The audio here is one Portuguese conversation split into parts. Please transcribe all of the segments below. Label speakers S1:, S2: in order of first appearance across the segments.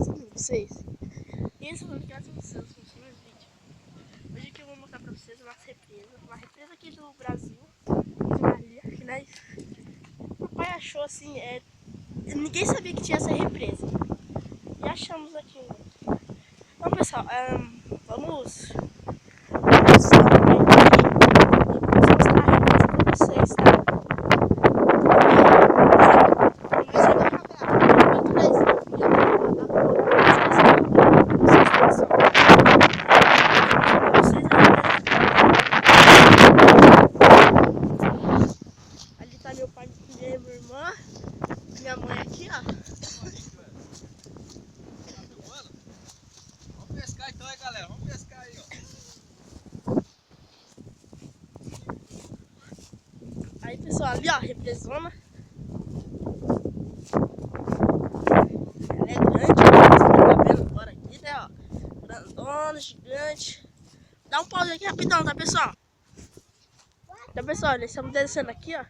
S1: mostrando pra vocês. Esse foi graças a vocês no próximo vídeo. Hoje aqui eu vou mostrar pra vocês uma represa aqui do Brasil, que nós, papai achou assim, ninguém sabia que tinha essa represa. E achamos aqui. Então pessoal, vamos mostrar a represa pra vocês, tá? Ali tá meu pai e minha irmã, minha mãe aqui, ó.
S2: Vamos pescar então aí, galera. Vamos pescar aí, ó.
S1: Aí pessoal, ali ó, represona. Ela é grande, vocês tá vendo agora aqui, né, ó. Grandona, gigante. Dá um pause aqui rapidão, tá pessoal? Tá pessoal, nós estamos descendo aqui, ó.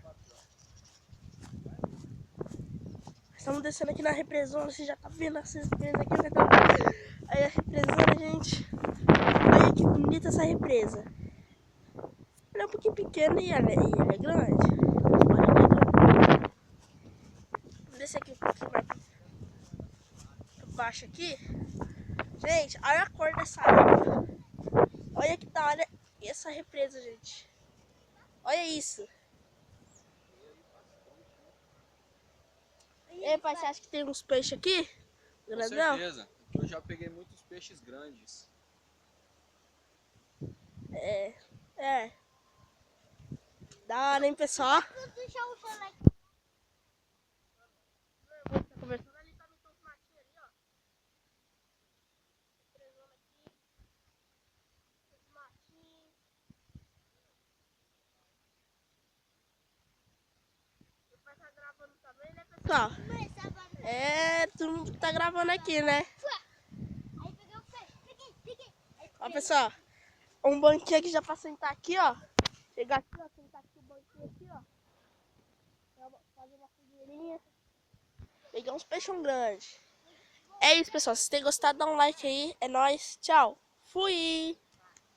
S1: Estamos descendo aqui na represona, você já tá vendo essa represa aqui, né? Aí a represona, gente. Olha que bonita essa represa. Ela é um pouquinho pequena e ela é grande. Vou descer aqui um pouquinho mais pra baixo aqui. Gente, olha a cor dessa água. Olha que da hora essa represa, gente. Olha isso. E aí, pai, você acha que tem uns peixes aqui?
S2: Com
S1: Grandão?
S2: certeza. Eu já peguei muitos peixes grandes.
S1: É. Da hora, hein, pessoal? Conversando ali, tá no tomatinho ali, ó. Represando aqui. Os matinhos. Meu pai tá gravando também, né, pessoal? Todo mundo tá gravando aqui, né?
S3: Aí peguei o peixe. Peguei.
S1: Ó, pessoal, um banquinho aqui já pra sentar aqui, ó. Chegar aqui, ó, sentar aqui o banquinho aqui, ó. Fazer uma fogueirinha. Pegar uns peixão grandes. É isso, pessoal. Se tem gostado, dá um like aí. É nóis. Tchau. Fui!